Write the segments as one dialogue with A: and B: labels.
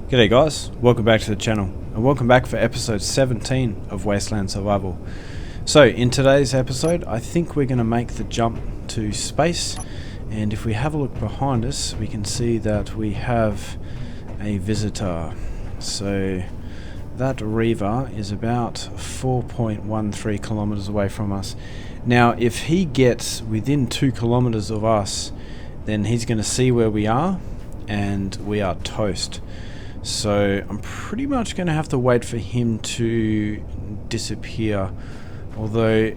A: G'day guys, welcome back to the channel and welcome back for episode 17 of Wasteland Survival. So in today's episode I think we're going to make the jump to space, and if we have a look behind us we can see that we have a visitor. So that Reaver is about 4.13 kilometers away from us. Now if he gets within 2 kilometers of us, then he's going to see where we are and we are toast. So I'm pretty much going to have to wait for him to disappear, although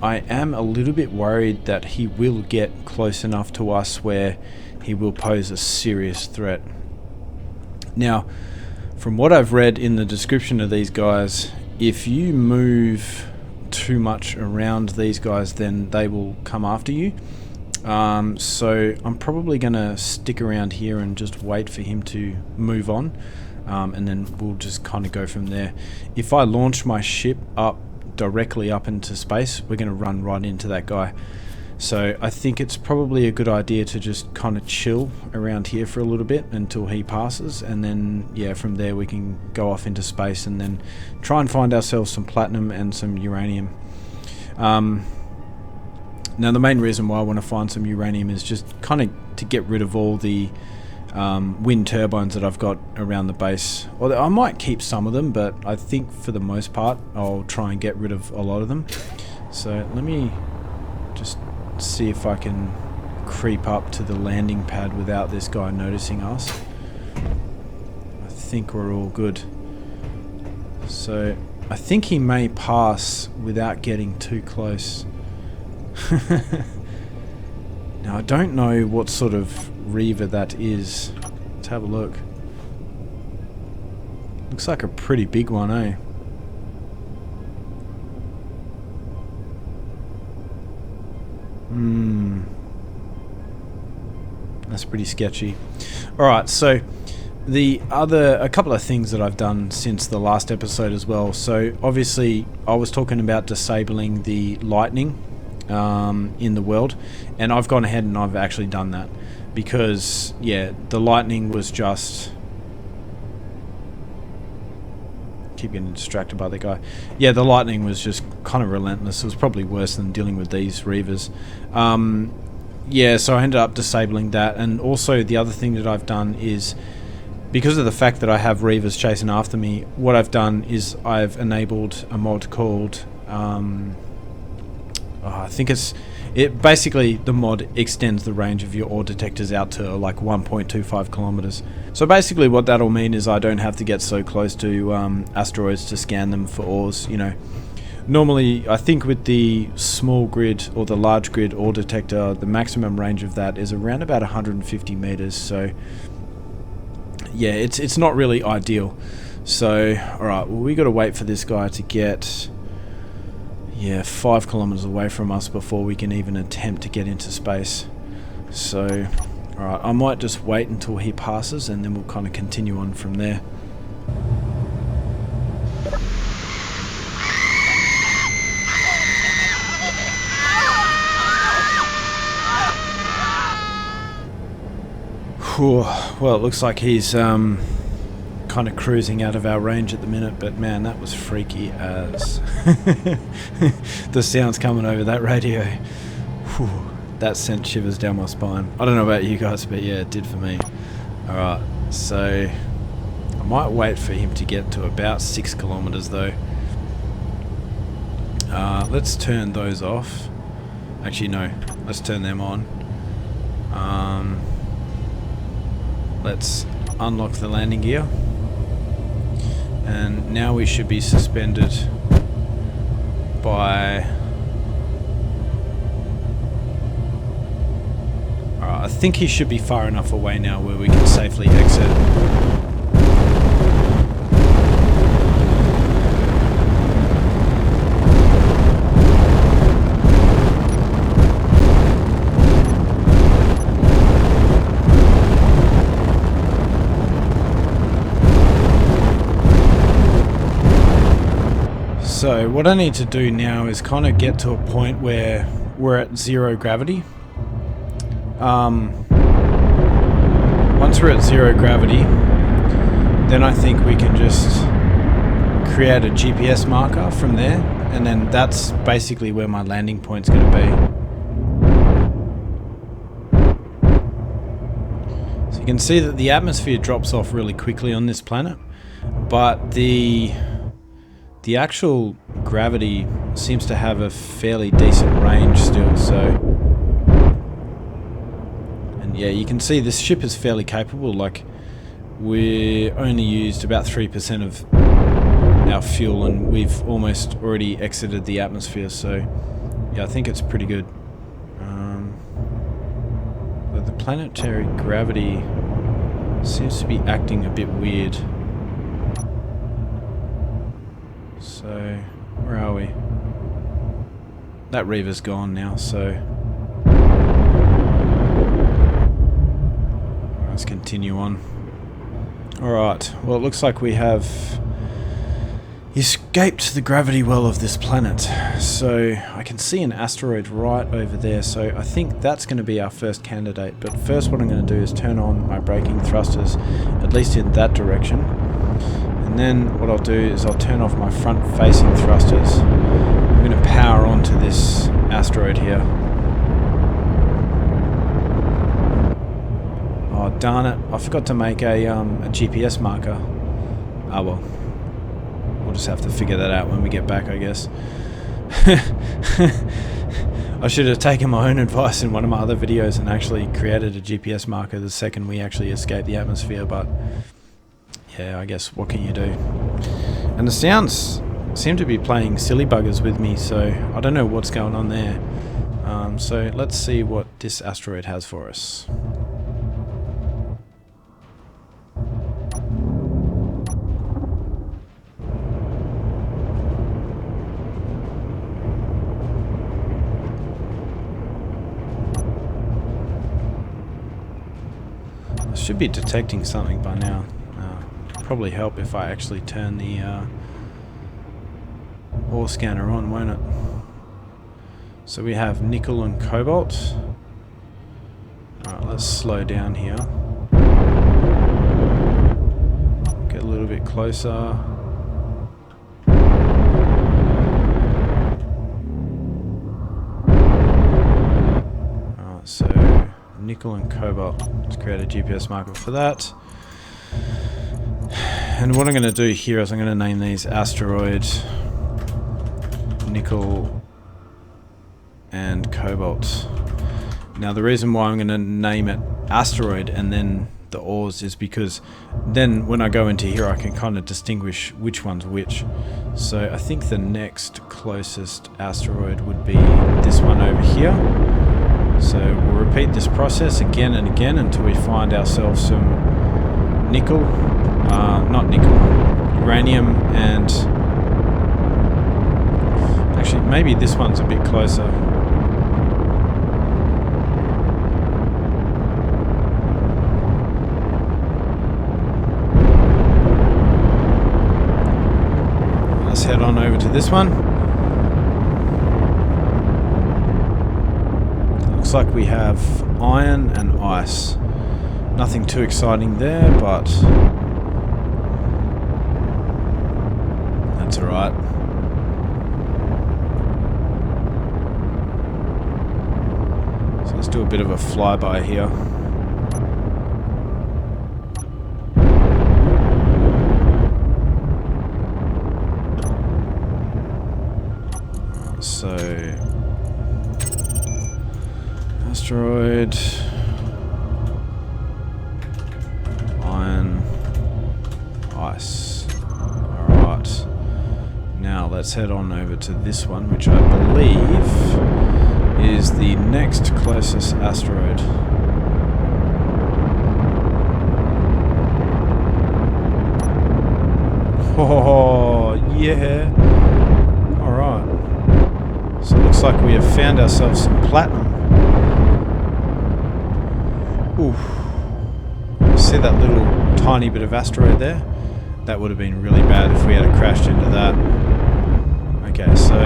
A: I am a little bit worried that he will get close enough to us where he will pose a serious threat. Now, from what I've read in the description of these guys, if you move too much around these guys, then they will come after you. So I'm probably going to stick around here and just wait for him to move on, and then we'll just kind of go from there. If I launch my ship directly up into space, we're going to run right into that guy. So I think it's probably a good idea to just kind of chill around here for a little bit until he passes, and then yeah, from there we can go off into space and then try and find ourselves some platinum and some uranium. Now the main reason why I want to find some uranium is just kind of to get rid of all the wind turbines that I've got around the base. Or I might keep some of them, but I think for the most part I'll try and get rid of a lot of them. So let me just see if I can creep up to the landing pad without this guy noticing us. I think we're all good. So I think he may pass without getting too close. Now I don't know what sort of Reaver that is. Let's have a look. Looks like a pretty big one, eh? That's pretty sketchy. Alright, so a couple of things that I've done since the last episode as well. So obviously I was talking about disabling the lightning in the world, and I've gone ahead and I've actually done that because yeah, the lightning was just keep getting distracted by the guy. Yeah, the lightning was just kind of relentless. It was probably worse than dealing with these Reavers. Yeah, so I ended up disabling that, and also the other thing that I've done is, because of the fact that I have Reavers chasing after me, what I've done is I've enabled a mod called I think it basically, the mod extends the range of your ore detectors out to like 1.25 kilometers. So basically what that'll mean is I don't have to get so close to asteroids to scan them for ores, you know. Normally I think with the small grid or the large grid ore detector, the maximum range of that is around about 150 meters. So yeah, it's not really ideal. So alright, well we got to wait for this guy to get 5 kilometers away from us before we can even attempt to get into space. So alright, I might just wait until he passes and then we'll kind of continue on from there. Whew, well, it looks like he's kind of cruising out of our range at the minute, but man, that was freaky as the sounds coming over that radio. Whew, that sent shivers down my spine. I don't know about you guys, but yeah, it did for me. Alright, so I might wait for him to get to about 6 kilometers though. Let's turn those off. Actually no, let's turn them on. Let's unlock the landing gear. And now we should be suspended by... Alright, I think he should be far enough away now where we can safely exit. So what I need to do now is kind of get to a point where we're at 0 gravity. Once we're at 0 gravity, then I think we can just create a GPS marker from there, and then that's basically where my landing point's going to be. So you can see that the atmosphere drops off really quickly on this planet, but the actual gravity seems to have a fairly decent range still, so... And yeah, you can see this ship is fairly capable. Like, we only used about 3% of our fuel and we've almost already exited the atmosphere, so yeah, I think it's pretty good. But the planetary gravity seems to be acting a bit weird. So, where are we? That Reaver's gone now, so let's continue on. Alright, well it looks like we have escaped the gravity well of this planet. So I can see an asteroid right over there, so I think that's going to be our first candidate. But first what I'm going to do is turn on my braking thrusters, at least in that direction. And then what I'll do is I'll turn off my front facing thrusters. I'm going to power onto this asteroid here. Oh darn it, I forgot to make a GPS marker. Ah well, we'll just have to figure that out when we get back, I guess. I should have taken my own advice in one of my other videos and actually created a GPS marker the second we actually escaped the atmosphere, but yeah, I guess what can you do? And the sounds seem to be playing silly buggers with me, so I don't know what's going on there. So let's see what this asteroid has for us. I should be detecting something by now. Probably help if I actually turn the ore scanner on, won't it? So we have nickel and cobalt. Alright, let's slow down here. Get a little bit closer. Alright, so nickel and cobalt. Let's create a GPS marker for that. And what I'm going to do here is I'm going to name these asteroid, nickel and cobalt. Now the reason why I'm going to name it asteroid and then the ores is because then when I go into here I can kind of distinguish which one's which. So I think the next closest asteroid would be this one over here. So we'll repeat this process again and again until we find ourselves some nickel, not nickel, uranium, and actually maybe this one's a bit closer. Let's head on over to this one. Looks like we have iron and ice. Nothing too exciting there, but that's alright. So let's do a bit of a flyby here. So asteroid, iron, ice. Alright. Now let's head on over to this one, which I believe is the next closest asteroid. Oh, yeah. Alright. So it looks like we have found ourselves some platinum. Oof. See that little tiny bit of asteroid there? That would have been really bad if we had crashed into that. Okay, so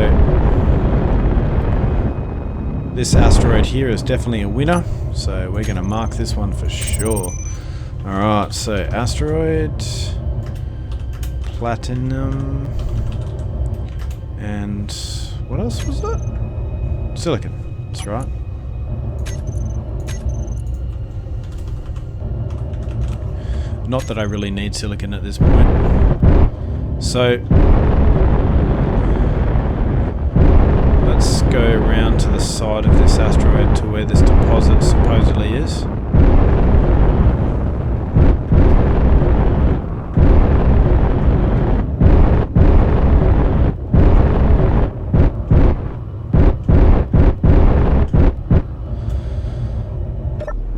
A: this asteroid here is definitely a winner, so we're going to mark this one for sure. Alright, so asteroid, platinum, and what else was that? Silicon, that's right. Not that I really need silicon at this point. So let's go around to the side of this asteroid to where this deposit supposedly is.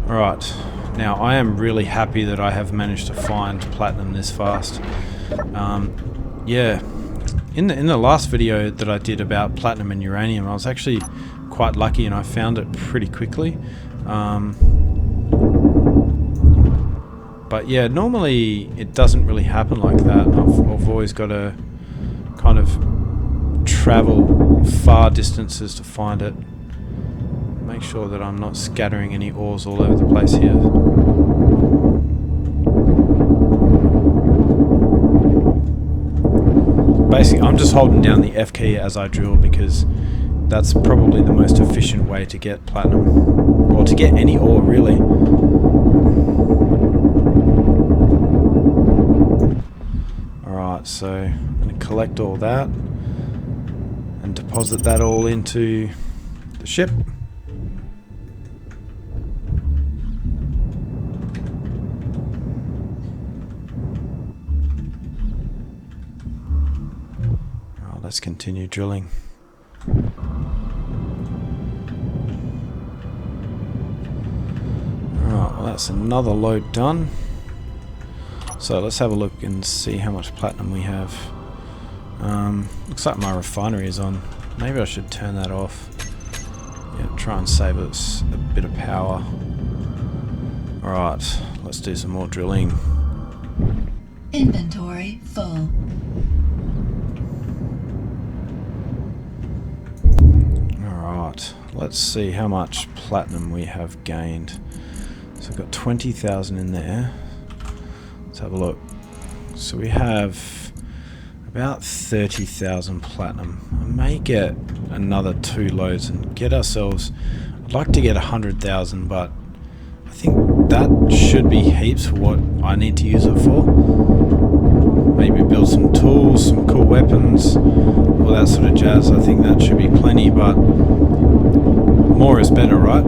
A: Alright, now I am really happy that I have managed to find platinum this fast. Yeah, in the last video that I did about platinum and uranium, I was actually quite lucky and I found it pretty quickly. But yeah, normally it doesn't really happen like that. I've always got to kind of travel far distances to find it. Make sure that I'm not scattering any ores all over the place here. Basically, I'm just holding down the F key as I drill because that's probably the most efficient way to get platinum, or to get any ore really. Alright, so I'm going to collect all that and deposit that all into the ship. Let's continue drilling. Alright, well that's another load done. So let's have a look and see how much platinum we have. Looks like my refinery is on. Maybe I should turn that off. Yeah, try and save us a bit of power. Alright, let's do some more drilling.
B: Inventory full.
A: Let's see how much platinum we have gained. So we've got 20,000 in there. Let's have a look. So we have about 30,000 platinum. I may get another 2 loads and get ourselves... I'd like to get 100,000, but I think that should be heaps for what I need to use it for. Maybe build some tools, some cool weapons, all that sort of jazz. I think that should be plenty, but more is better, right?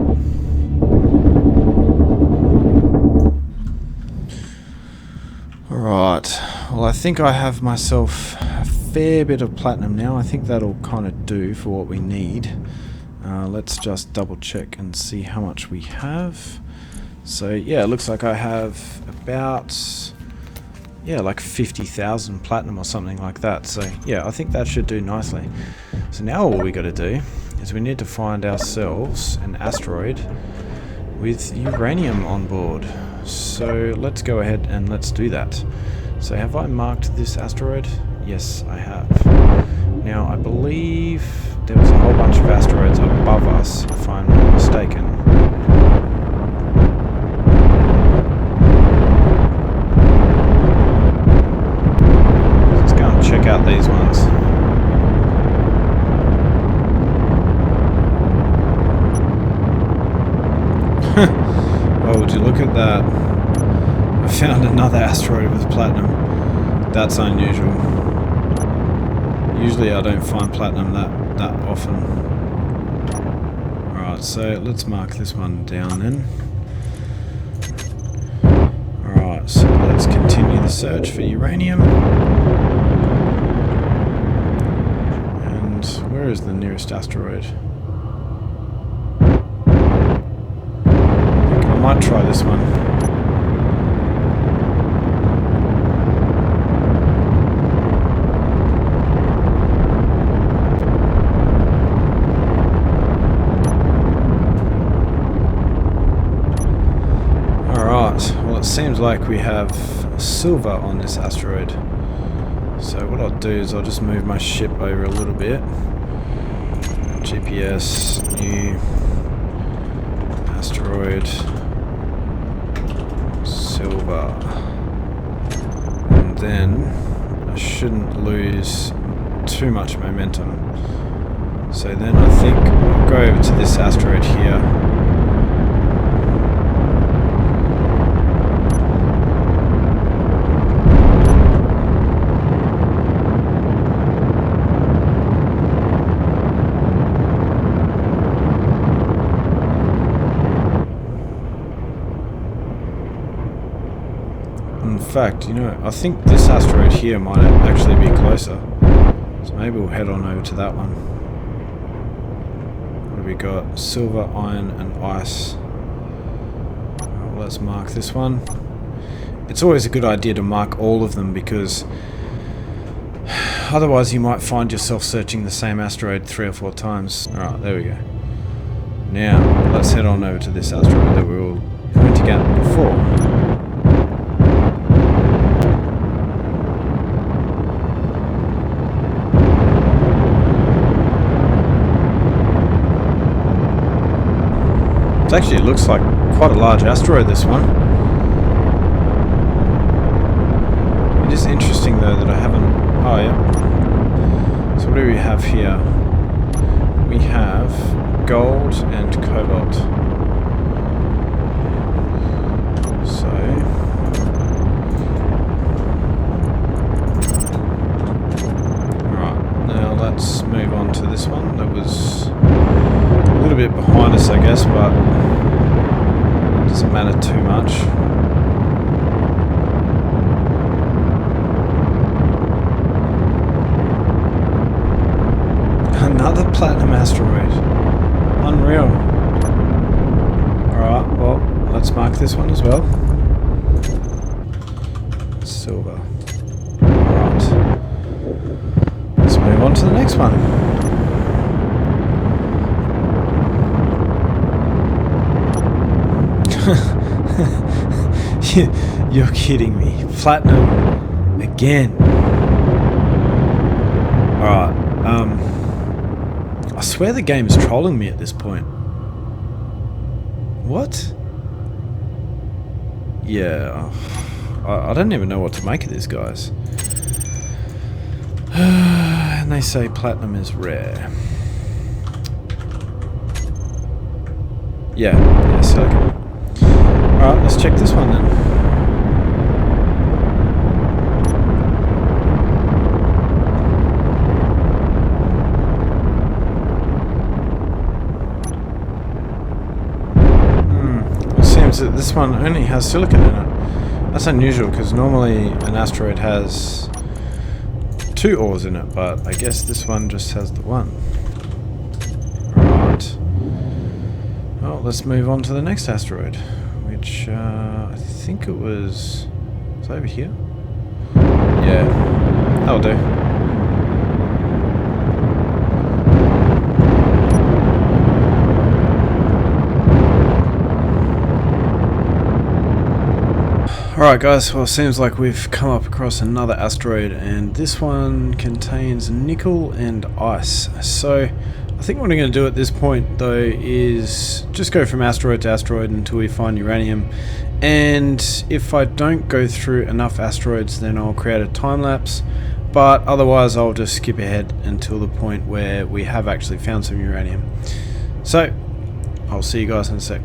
A: Alright, well I think I have myself a fair bit of platinum now. I think that'll kind of do for what we need. Let's just double check and see how much we have. So yeah, it looks like I have about... yeah, like 50,000 platinum or something like that. So yeah, I think that should do nicely. So now all we got to do is we need to find ourselves an asteroid with uranium on board. So let's go ahead and let's do that. So have I marked this asteroid? Yes, I have. Now I believe there was a whole bunch of asteroids above us, if I'm not mistaken. Check out these ones. Oh, would you look at that? I found another asteroid with platinum. That's unusual. Usually I don't find platinum that often. Alright, so let's mark this one down then. Alright, so let's continue the search for uranium. Where is the nearest asteroid? I think I might try this one. Alright, well it seems like we have silver on this asteroid. So what I'll do is I'll just move my ship over a little bit. GPS, new asteroid, silver, and then shouldn't lose too much momentum. So then I think I'll go over to this asteroid here. In fact, you know, I think this asteroid here might actually be closer. So maybe we'll head on over to that one. What have we got? Silver, iron, and ice. Well, let's mark this one. It's always a good idea to mark all of them because otherwise you might find yourself searching the same asteroid 3 or 4 times. Alright, there we go. Now, let's head on over to this asteroid that we were pointing at before. Actually, it looks like quite a large asteroid, this one. It is interesting though that I haven't... Oh yeah. So what do we have here? We have gold and cobalt. So... Alright, now let's move on to this one that was a little bit behind us, I guess, but doesn't matter too much. Another platinum asteroid. Unreal. Alright, well, let's mark this one as well. Silver. Alright. Let's move on to the next one. You're kidding me. Platinum again. Alright, I swear the game is trolling me at this point. What? Yeah, I don't even know what to make of this, guys. And they say platinum is rare. Yeah, silicon. Alright, let's check this one then. It seems that this one only has silicon in it. That's unusual because normally an asteroid has 2 ores in it, but I guess this one just has the one. Right. Well, let's move on to the next asteroid. Which, I think it was over here? Yeah, that'll do. Alright guys, well it seems like we've come up across another asteroid and this one contains nickel and ice. So I think what I'm going to do at this point though is just go from asteroid to asteroid until we find uranium, and if I don't go through enough asteroids then I'll create a time lapse, but otherwise I'll just skip ahead until the point where we have actually found some uranium. So I'll see you guys in a sec.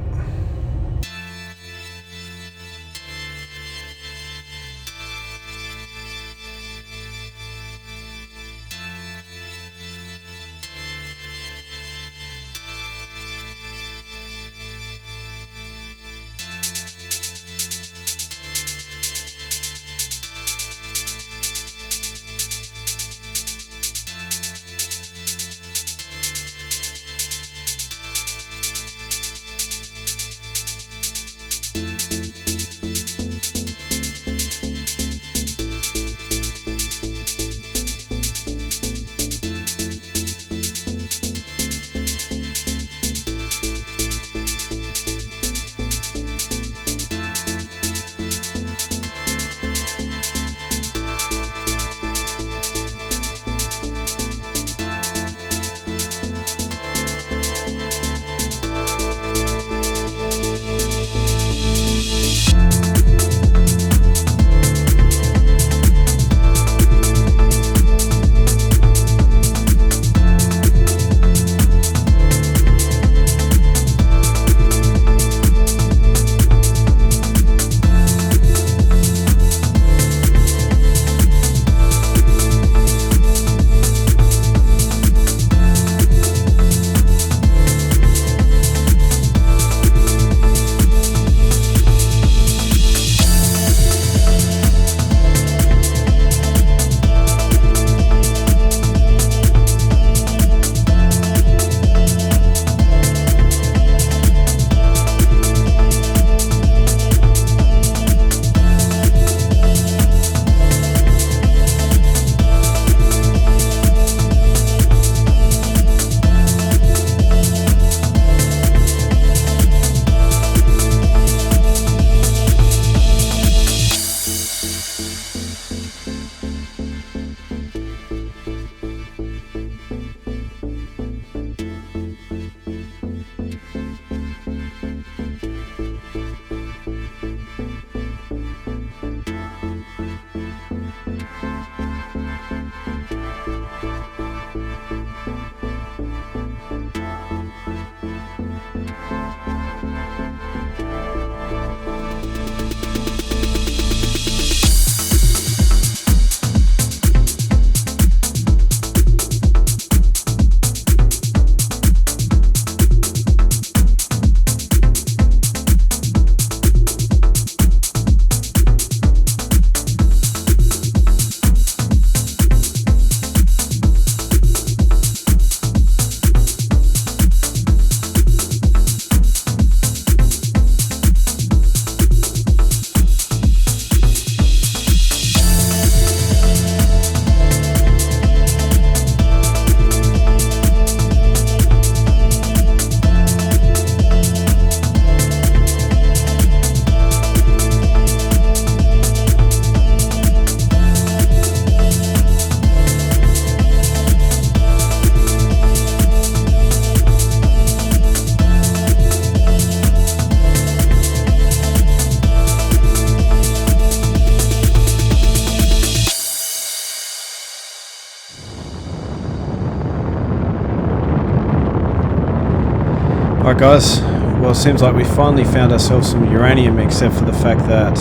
A: Alright guys, well it seems like we finally found ourselves some uranium, except for the fact that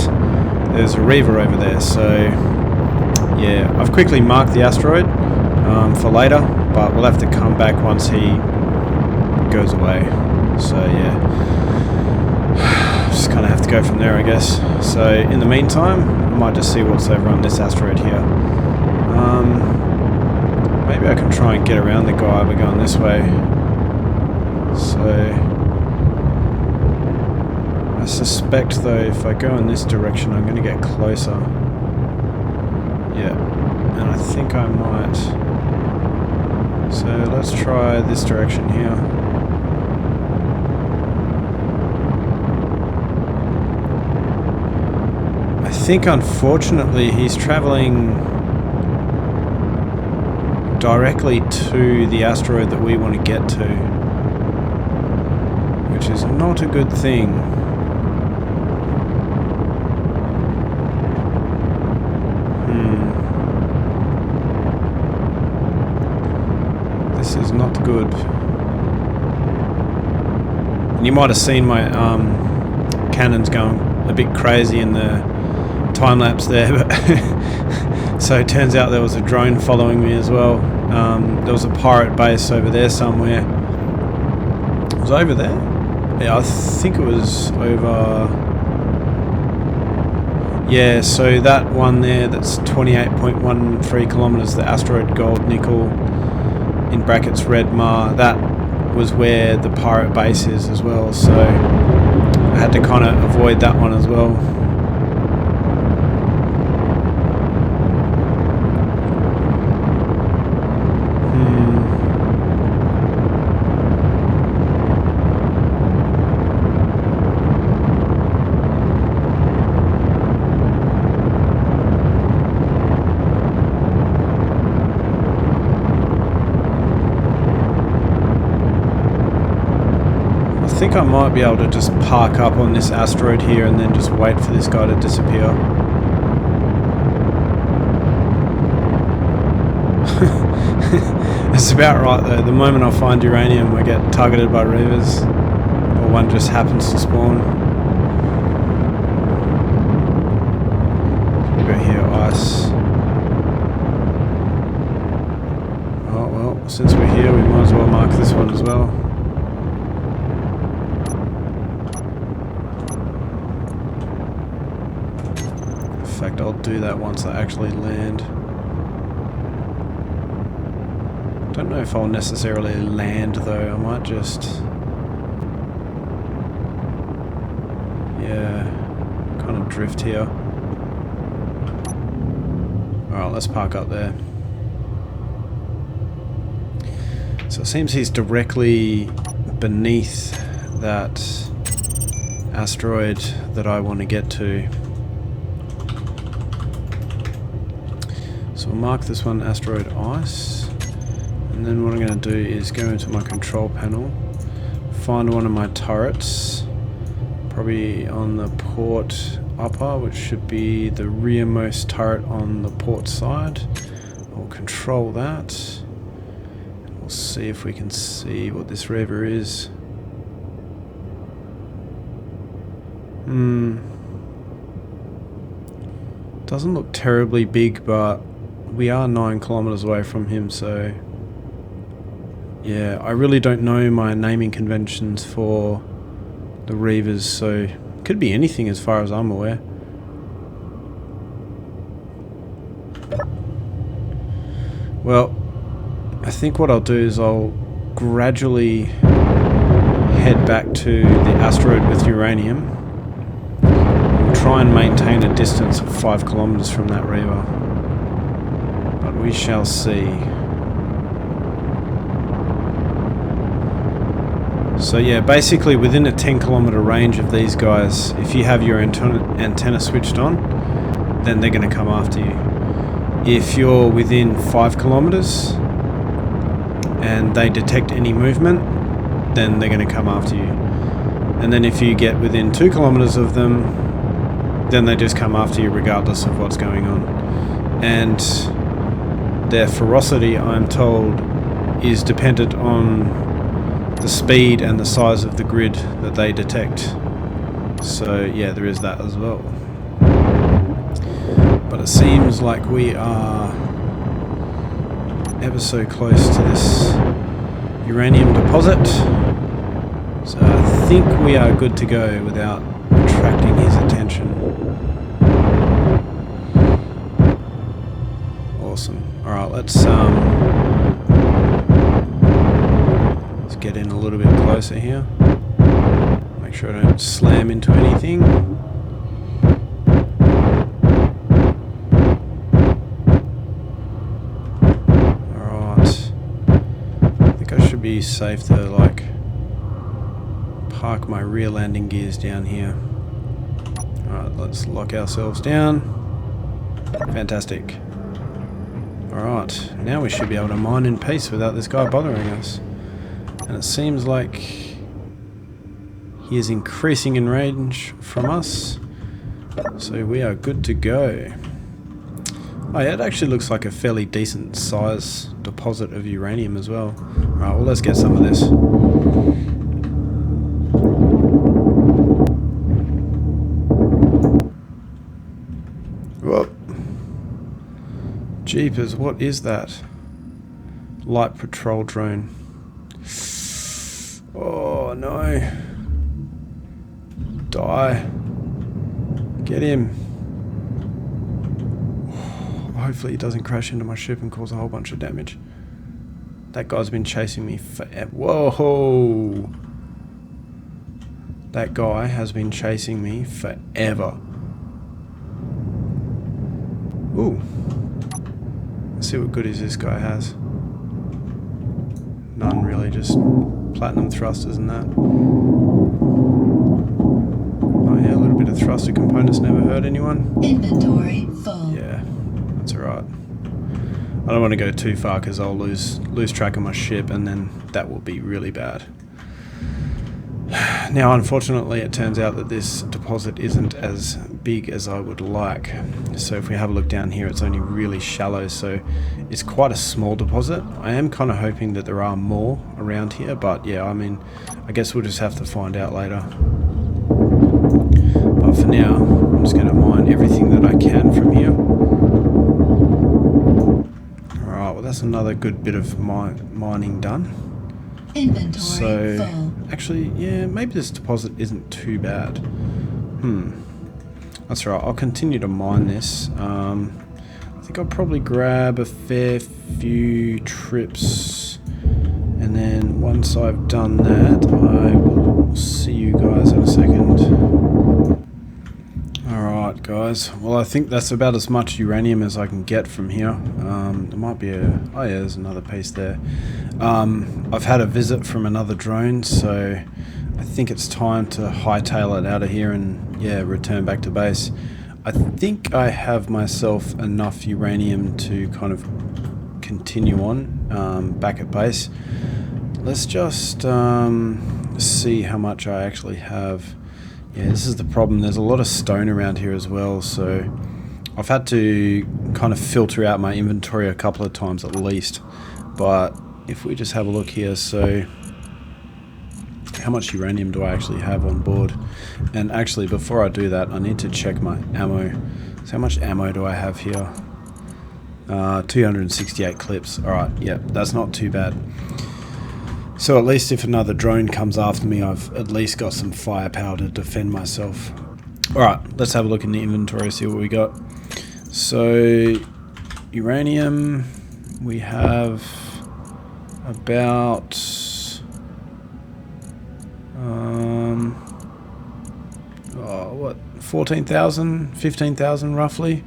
A: there's a Reaver over there. So yeah, I've quickly marked the asteroid for later, but we'll have to come back once he goes away. So yeah, just kind of have to go from there, I guess. So in the meantime, I might just see what's over on this asteroid here. Maybe I can try and get around the guy by going this way. So I suspect though if I go in this direction I'm going to get closer. Yeah, and I think I might. So let's try this direction here. I think unfortunately he's travelling directly to the asteroid that we want to get to, which is not a good thing. This is not good. And you might have seen my cannons going a bit crazy in the time lapse there, but so it turns out there was a drone following me as well. There was a pirate base over there somewhere. It was over there? Yeah, I think it was over... Yeah, so that one there, that's 28.13 kilometers, the asteroid gold nickel, in brackets red Mar, that was where the pirate base is as well, so I had to kind of avoid that one as well. I think I might be able to just park up on this asteroid here and then just wait for this guy to disappear. It's about right though. The moment I find uranium I get targeted by Reavers, or one just happens to spawn. We'll go here, ice. Oh well, since we're here we might as well mark this one as well. In fact, I'll do that once I actually land. Don't know if I'll necessarily land though, I might just... yeah, kind of drift here. Alright, let's park up there. So it seems he's directly beneath that asteroid that I want to get to. So we'll mark this one asteroid ice, and then what I'm going to do is go into my control panel, find one of my turrets, probably on the port upper, which should be the rearmost turret on the port side. I'll control that. We'll see if we can see what this Reaver is. Doesn't look terribly big, but we are 9 kilometers away from him, so yeah, I really don't know my naming conventions for the Reavers, so could be anything as far as I'm aware. Well, I think what I'll do is I'll gradually head back to the asteroid with uranium and try and maintain a distance of 5 kilometers from that Reaver. But we shall see. So yeah, basically within a 10 kilometer range of these guys, if you have your antenna switched on, then they're going to come after you. If you're within 5 kilometers and they detect any movement, then they're going to come after you. And then if you get within 2 kilometers of them, then they just come after you regardless of what's going on. And their ferocity, I'm told, is dependent on the speed and the size of the grid that they detect. So yeah, there is that as well. But it seems like we are ever so close to this uranium deposit. So I think we are good to go without attracting his attention. Awesome. Alright, let's get in a little bit closer here. Make sure I don't slam into anything. Alright. I think I should be safe to like park my rear landing gears down here. Alright, let's lock ourselves down. Fantastic. Alright, now we should be able to mine in peace without this guy bothering us. And it seems like he is increasing in range from us. So we are good to go. Oh yeah, it actually looks like a fairly decent size deposit of uranium as well. Alright, well let's get some of this. Whoop. Jeepers, what is that? Light patrol drone. Oh no. Die. Get him. Hopefully he doesn't crash into my ship and cause a whole bunch of damage. That guy's been chasing me forever. Whoa! That guy has been chasing me forever. Ooh. Let's see what goodies this guy has. None really, just platinum thrusters and that. Oh yeah, a little bit of thruster components never hurt anyone.
B: Inventory full.
A: Yeah, that's alright. I don't want to go too far because I'll lose track of my ship and then that will be really bad. Now unfortunately it turns out that this deposit isn't as big as I would like. So if we have a look down here, it's only really shallow, so it's quite a small deposit. I am kind of hoping that there are more around here, but yeah, I mean, I guess we'll just have to find out later. But for now, I'm just going to mine everything that I can from here. Alright, well that's another good bit of mining done.
B: Inventory
A: So,
B: full.
A: actually, yeah, maybe this deposit isn't too bad. That's right, I'll continue to mine this. I think I'll probably grab a fair few trips, and then once I've done that, I will see you guys in a second. Alright guys, well I think that's about as much uranium as I can get from here. There might be a... oh yeah, there's another piece there. I've had a visit from another drone, so I think it's time to hightail it out of here and yeah, return back to base. I think I have myself enough uranium to kind of continue on back at base. Let's just see how much I actually have. Yeah, this is the problem. There's a lot of stone around here as well, so I've had to kind of filter out my inventory a couple of times at least. But if we just have a look here, so how much uranium do I actually have on board? And actually, before I do that, I need to check my ammo. So how much ammo do I have here? 268 clips. Alright, yeah, that's not too bad. So at least if another drone comes after me, I've at least got some firepower to defend myself. Alright, let's have a look in the inventory, see what we got. So, uranium, we have about 14,000, 15,000 roughly.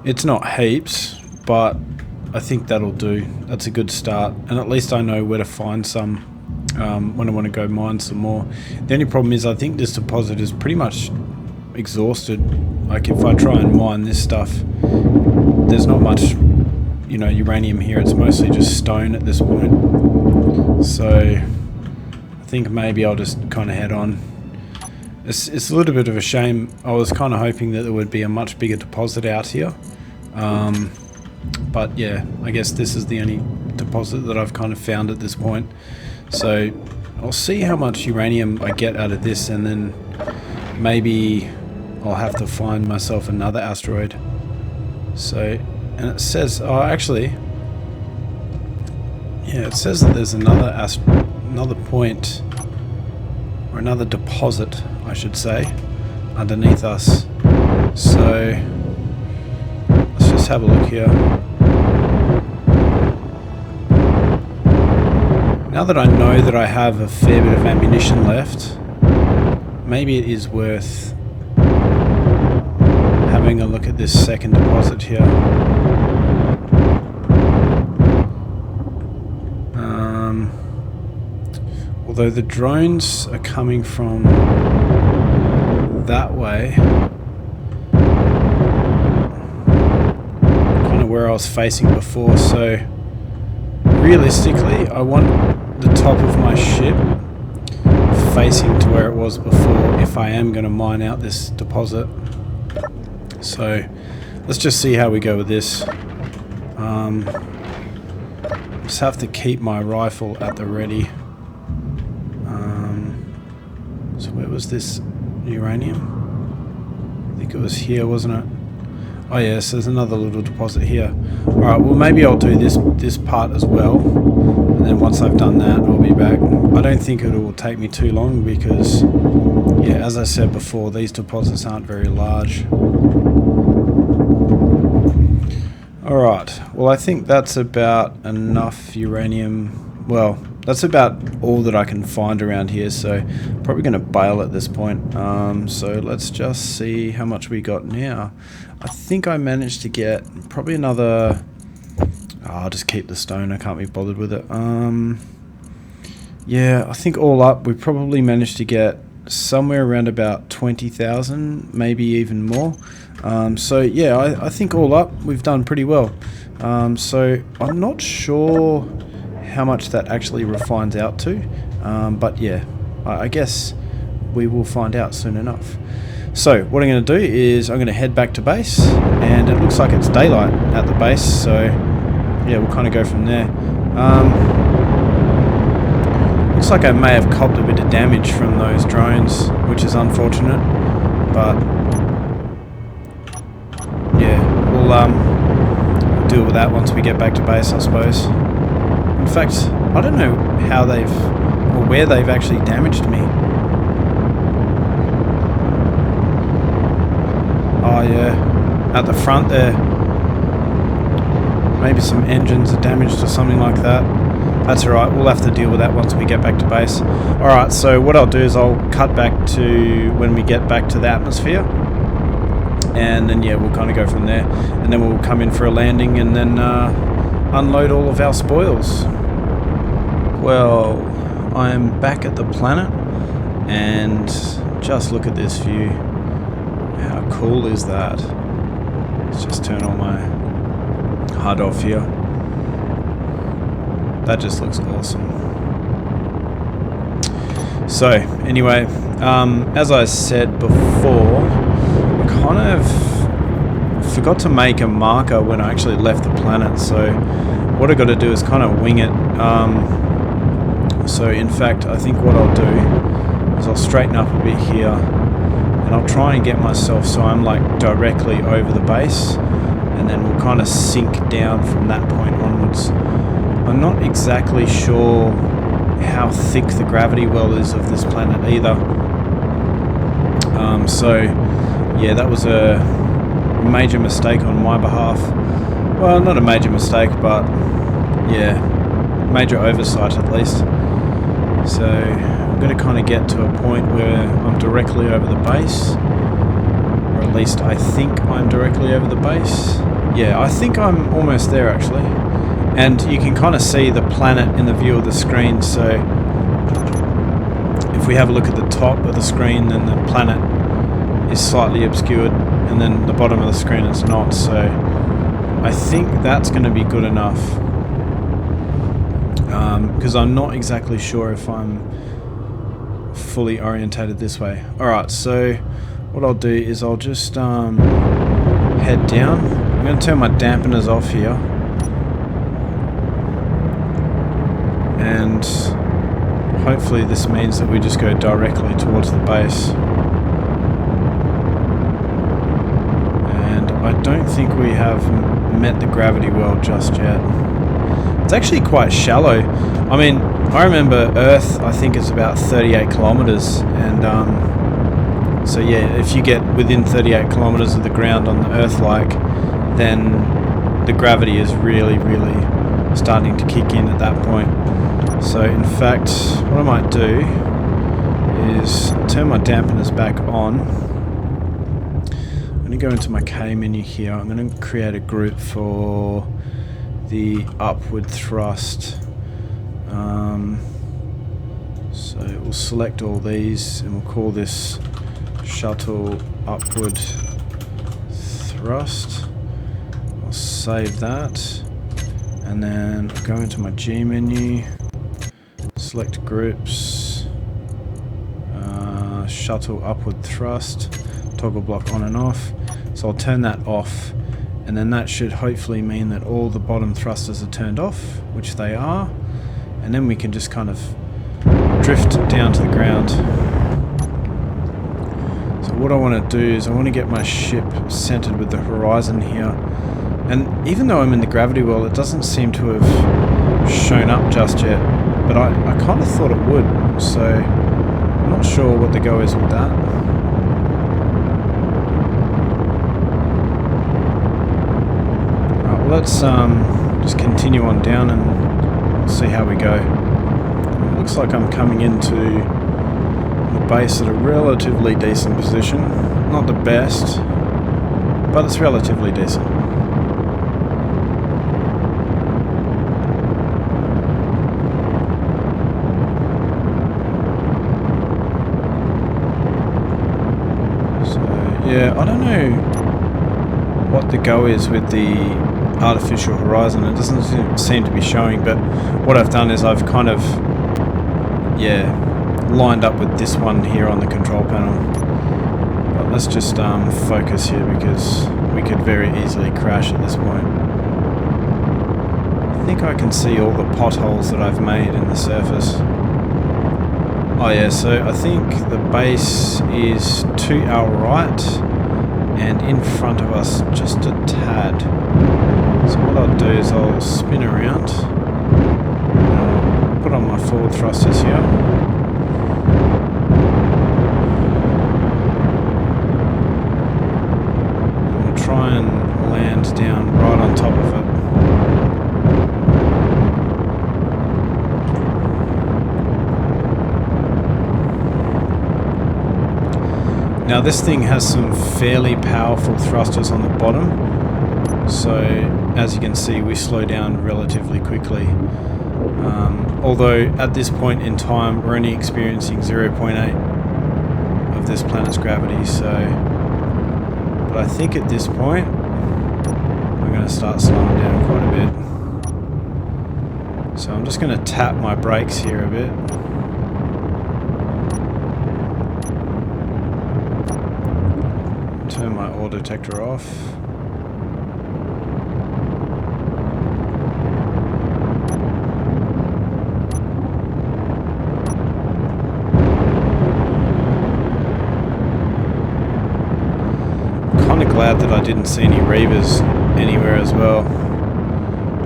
A: It's not heaps, but I think that'll do. That's a good start, and at least I know where to find some when I want to go mine some more. The only problem is I think this deposit is pretty much exhausted. Like if I try and mine this stuff, there's not much, you know, uranium here. It's mostly just stone at this point. So I think maybe I'll just kind of head on. It's a little bit of a shame. I was kind of hoping that there would be a much bigger deposit out here. But yeah, I guess this is the only deposit that I've kind of found at this point. So I'll see how much uranium I get out of this, and then maybe I'll have to find myself another asteroid. So, and it says, oh actually, yeah, it says that there's another point, or another deposit, I should say, underneath us. So, let's just have a look here. Now that I know that I have a fair bit of ammunition left, maybe it is worth having a look at this second deposit here. Although the drones are coming from that way, kind of where I was facing before, so realistically I want the top of my ship facing to where it was before if I am going to mine out this deposit. So let's just see how we go with this. Just have to keep my rifle at the ready. So where was this uranium? I think it was here, wasn't it? Oh yes, there's another little deposit here. Alright, well maybe I'll do this part as well, and then once I've done that I'll be back. I don't think it will take me too long because, yeah, as I said before, these deposits aren't very large. Alright, well I think that's about enough uranium. Well, that's about all that I can find around here, so probably going to bail at this point. So let's just see how much we got now. I think I managed to get probably another... I'll just keep the stone, I can't be bothered with it. Yeah, I think all up we probably managed to get somewhere around about 20,000, maybe even more. So yeah, I think all up we've done pretty well. So I'm not sure how much that actually refines out to, but yeah, I guess we will find out soon enough. So what I'm going to do is I'm going to head back to base, and it looks like it's daylight at the base, so yeah, we'll kind of go from there. Looks like I may have copped a bit of damage from those drones, which is unfortunate, but yeah, we'll deal with that once we get back to base, I suppose. In fact, I don't know how they've, or where they've actually damaged me. Oh yeah, at the front there. Maybe some engines are damaged or something like that. That's alright, we'll have to deal with that once we get back to base. Alright, so what I'll do is I'll cut back to when we get back to the atmosphere. And then yeah, we'll kind of go from there. And then we'll come in for a landing and then unload all of our spoils. Well, I am back at the planet, and just look at this view. How cool is that? Let's just turn all my HUD off here. That just looks awesome. So anyway, as I said before, I kind of forgot to make a marker when I actually left the planet, so what I got to do is kind of wing it. So in fact, I think what I'll do is I'll straighten up a bit here, and I'll try and get myself so I'm like directly over the base, and then we'll kind of sink down from that point onwards. I'm not exactly sure how thick the gravity well is of this planet either. So yeah, that was a major mistake on my behalf. Well, not a major mistake, but yeah, major oversight at least. So I'm going to kind of get to a point where I'm directly over the base, or at least I think I'm directly over the base. Yeah, I think I'm almost there actually. And you can kind of see the planet in the view of the screen, so if we have a look at the top of the screen, then the planet is slightly obscured, and then the bottom of the screen is not, so I think that's going to be good enough. Because I'm not exactly sure if I'm fully orientated this way. Alright, so what I'll do is I'll just head down. I'm going to turn my dampeners off here. And hopefully this means that we just go directly towards the base. And I don't think we have met the gravity well just yet. It's actually quite shallow. I mean, I remember Earth, I think it's about 38 kilometers, and so yeah, if you get within 38 kilometers of the ground on the Earth-like, then the gravity is really starting to kick in at that point. So in fact, what I might do is turn my dampeners back on. I'm going to go into my K menu here. I'm going to create a group for the upward thrust. So we'll select all these and we'll call this shuttle upward thrust. I'll save that, and then I'll go into my G menu, select groups, shuttle upward thrust, toggle block on and off. So I'll turn that off, and then that should hopefully mean that all the bottom thrusters are turned off, which they are, and then we can just kind of drift down to the ground. So what I want to do is I want to get my ship centered with the horizon here, and even though I'm in the gravity well, it doesn't seem to have shown up just yet, but I kind of thought it would, so I'm not sure what the go is with that. Alright, well, let's just continue on down and see how we go. It looks like I'm coming into the base at a relatively decent position. Not the best, but it's relatively decent. Yeah, I don't know what the go is with the artificial horizon. It doesn't seem to be showing, but what I've done is I've kind of, yeah, lined up with this one here on the control panel. But let's just focus here because we could very easily crash at this point. I think I can see all the potholes that I've made in the surface. Oh yeah, so I think the base is to our right and in front of us just a tad. So what I'll do is I'll spin around and I'll put on my forward thrusters here. And we'll try and land down right on top of it. Now this thing has some fairly powerful thrusters on the bottom, so as you can see we slow down relatively quickly. Although at this point in time we're only experiencing 0.8 of this planet's gravity, so... But I think at this point I'm going to start slowing down quite a bit. So I'm just going to tap my brakes here a bit. Turn my oil detector off. Kind of glad that I didn't see any Reavers anywhere as well.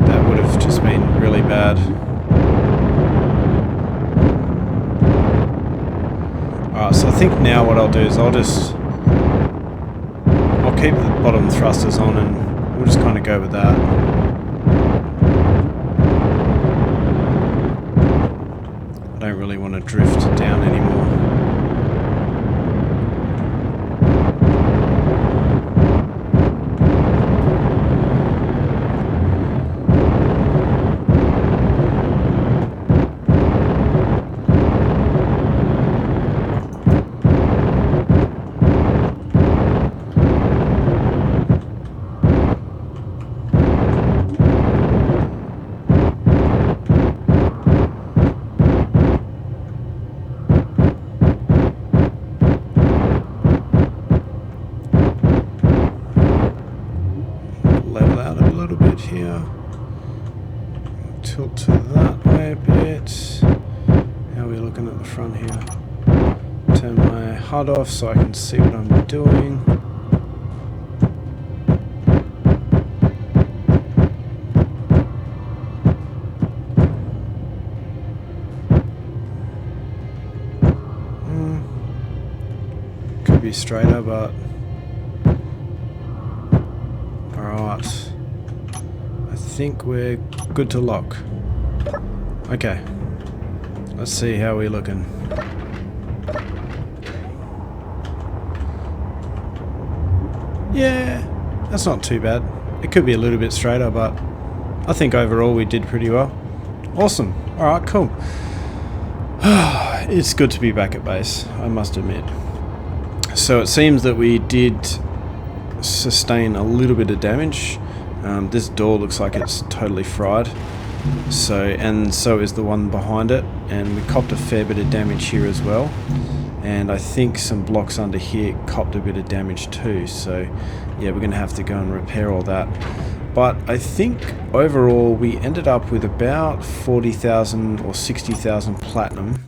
A: That would have just been really bad. Alright, so I think now what I'll do is I'll keep the bottom thrusters on and we'll just kind of go with that. I don't really want to drift down anymore. Tilt to that way a bit. How are we looking? front here. Turn my HUD off so I can see what I'm doing. Could be straighter, but alright. I think we're good to lock. Okay. Let's see how we're looking. Yeah, that's not too bad. It could be a little bit straighter, but I think overall we did pretty well. Awesome. Alright, cool. It's good to be back at base, I must admit. So it seems that we did sustain a little bit of damage. This door looks like it's totally fried. So is the one behind it, and we copped a fair bit of damage here as well. And I think some blocks under here copped a bit of damage too. So yeah, we're gonna have to go and repair all that. But I think overall we ended up with about 40,000 or 60,000 platinum.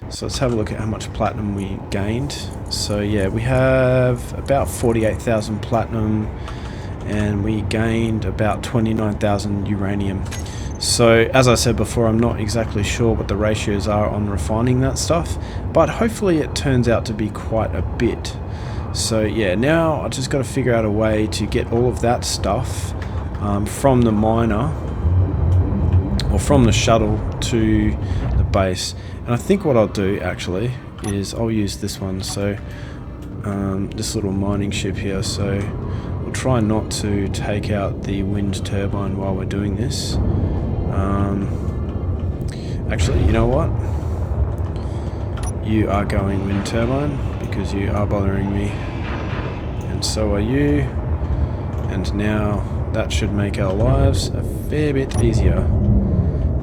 A: So let's have a look at how much platinum we gained. So yeah, we have about 48,000 platinum, and we gained about 29,000 uranium. So as I said before, I'm not exactly sure what the ratios are on refining that stuff, but hopefully it turns out to be quite a bit. So yeah, now I just got to figure out a way to get all of that stuff from the miner or from the shuttle to the base. And I think what I'll do actually is I'll use this one, so this little mining ship here. So we'll try not to take out the wind turbine while we're doing this. Actually, you know what? You are going wind turbine because you are bothering me, and so are you. And now that should make our lives a fair bit easier.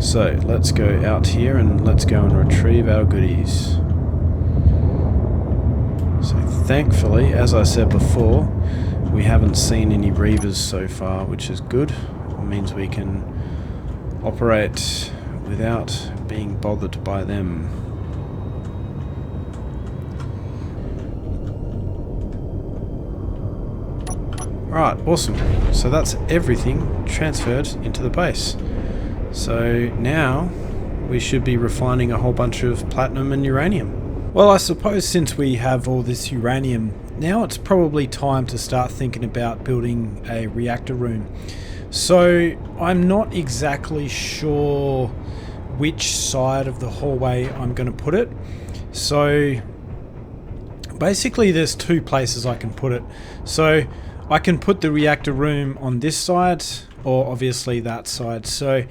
A: So let's go out here and let's go and retrieve our goodies. So thankfully, as I said before, we haven't seen any Reavers so far, which is good. It means we can operate without being bothered by them. Alright, awesome. So that's everything transferred into the base. So now we should be refining a whole bunch of platinum and uranium. Well, I suppose since we have all this uranium, now it's probably time to start thinking about building a reactor room. So I'm not exactly sure which side of the hallway I'm going to put it. So basically there's two places I can put it. So I can put the reactor room on this side, or obviously that side. So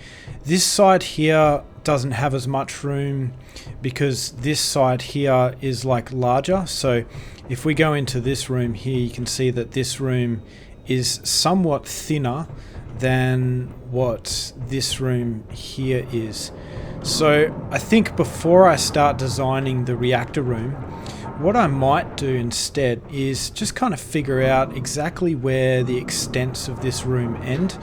A: this side here doesn't have as much room because this side here is like larger. So if we go into this room here, you can see that this room is somewhat thinner than what this room here is. So I think before I start designing the reactor room, what I might do instead is just kind of figure out exactly where the extents of this room end,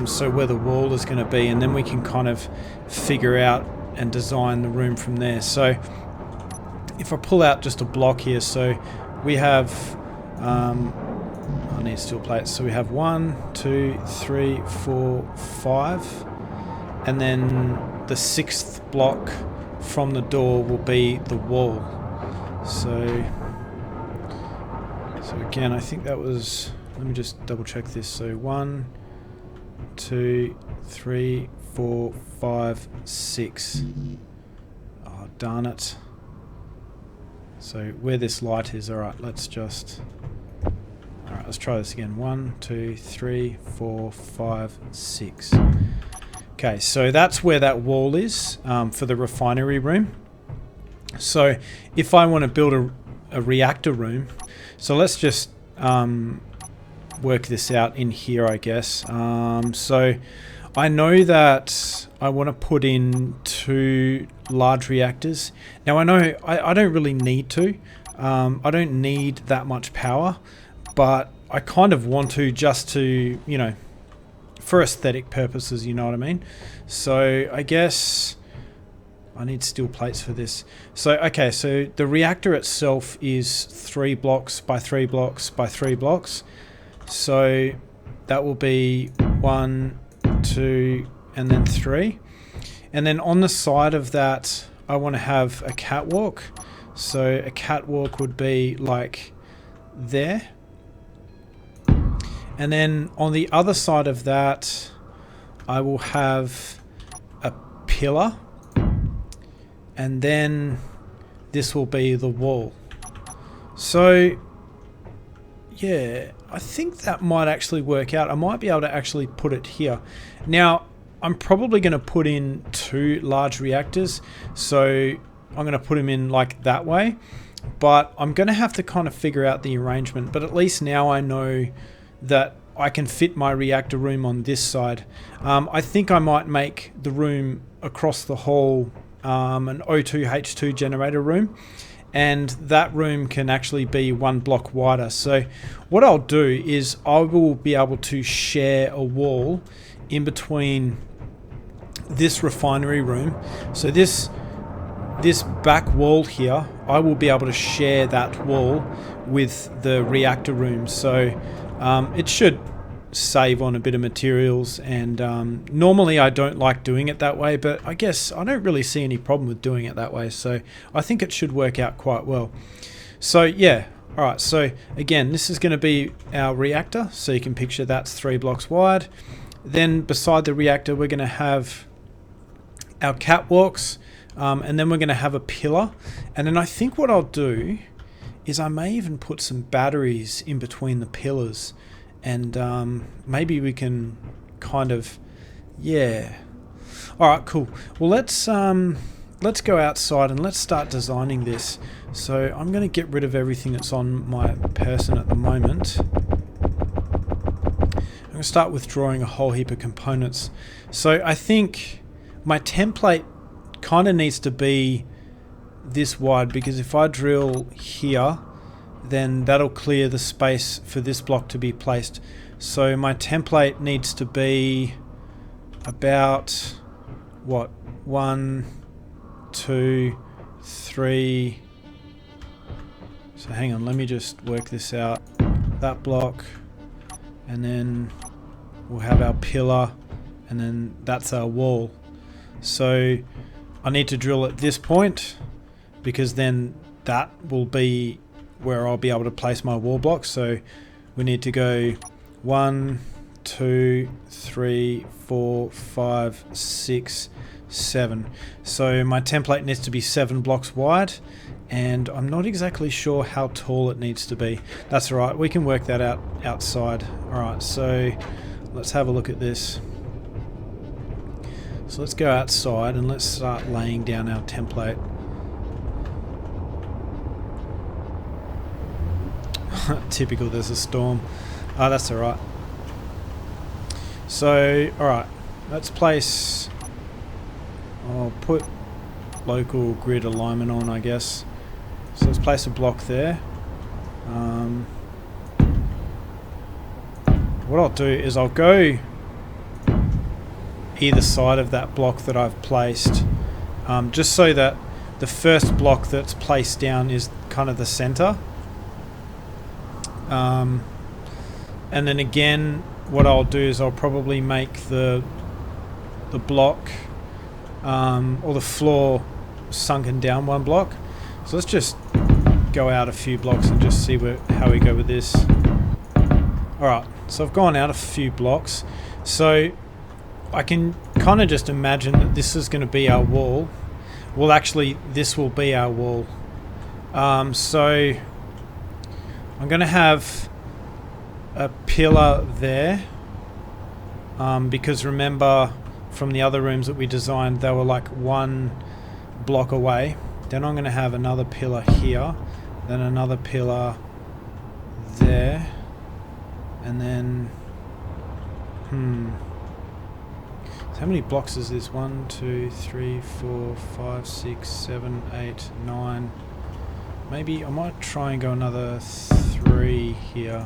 A: so where the wall is going to be, and then we can kind of figure out and design the room from there. So if I pull out just a block here, so we have I need steel plates, so we have 1, 2, 3, 4, 5, and then the 6th block from the door will be the wall. So again, I think that was, let me just double check this. So 1, 2, 3, 4, 5, 6. Oh, darn it. So where this light is, alright, let's try this again. 1, 2, 3, 4, 5, 6. Okay, so that's where that wall is for the refinery room. So if I want to build a reactor room, so let's just work this out in here, I guess. So I know that I want to put in 2 large reactors. Now I know I don't really need to. I don't need that much power, but I kind of want to, just to, you know, for aesthetic purposes, you know what I mean? So I guess I need steel plates for this. So, okay, so the reactor itself is 3 blocks by 3 blocks by 3 blocks. So that will be 1, 2, and then 3. And then on the side of that, I want to have a catwalk. So a catwalk would be like there. And then on the other side of that, I will have a pillar. And then this will be the wall. So yeah, I think that might actually work out. I might be able to actually put it here. Now, I'm probably going to put in 2 large reactors. So I'm going to put them in like that way. But I'm going to have to kind of figure out the arrangement. But at least now I know that I can fit my reactor room on this side. I think I might make the room across the hall an O2H2 generator room. And that room can actually be 1 block wider. So what I'll do is I will be able to share a wall in between this refinery room. So this back wall here, I will be able to share that wall with the reactor room. So it should save on a bit of materials, and normally I don't like doing it that way, but I guess I don't really see any problem with doing it that way, so I think it should work out quite well. So yeah, alright, so again, this is going to be our reactor, so you can picture that's 3 blocks wide. Then beside the reactor we're going to have our catwalks, and then we're going to have a pillar, and then I think what I'll do is I may even put some batteries in between the pillars. And maybe we can kind of, yeah. All right, cool. Well, let's go outside and let's start designing this. So I'm going to get rid of everything that's on my person at the moment. I'm going to start withdrawing a whole heap of components. So I think my template kind of needs to be this wide, because if I drill here, then that'll clear the space for this block to be placed. So my template needs to be about, what, 1, 2, 3. So hang on, let me just work this out. That block, and then we'll have our pillar, and then that's our wall. So I need to drill at this point, because then that will be where I'll be able to place my wall blocks. So we need to go 1, 2, 3, 4, 5, 6, 7. So my template needs to be 7 blocks wide, and I'm not exactly sure how tall it needs to be. That's all right, we can work that out outside. Alright, so let's have a look at this. So let's go outside and let's start laying down our template. Typical, there's a storm. Oh, that's alright. So, alright, let's place... I'll put local grid alignment on, I guess. So let's place a block there. What I'll do is I'll go either side of that block that I've placed, just so that the first block that's placed down is kind of the center. And then again, what I'll do is I'll probably make the block or the floor sunken down 1 block. So let's just go out a few blocks and just see how we go with this. Alright, so I've gone out a few blocks. So I can kind of just imagine that this is going to be our wall. Well, actually, this will be our wall. So I'm going to have a pillar there, because remember from the other rooms that we designed, they were like 1 block away. Then I'm going to have another pillar here, then another pillar there, and then so how many blocks is this? 1, 2, 3, 4, 5, 6, 7, 8, 9. Maybe I might try and go another 3 here.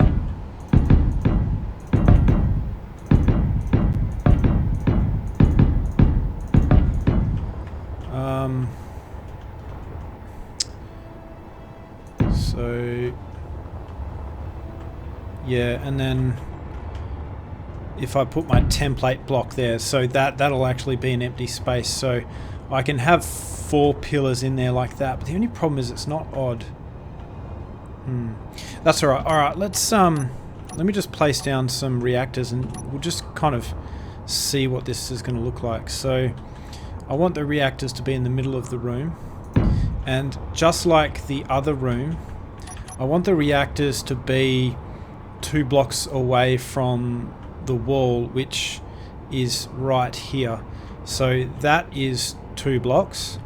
A: Yeah, and then if I put my template block there, so that'll actually be an empty space. So I can have 4 pillars in there like that, but the only problem is it's not odd. That's alright. Alright, let me just place down some reactors and we'll just kind of see what this is going to look like. So I want the reactors to be in the middle of the room, and just like the other room, I want the reactors to be 2 blocks away from the wall, which is right here. So that is 2 blocks.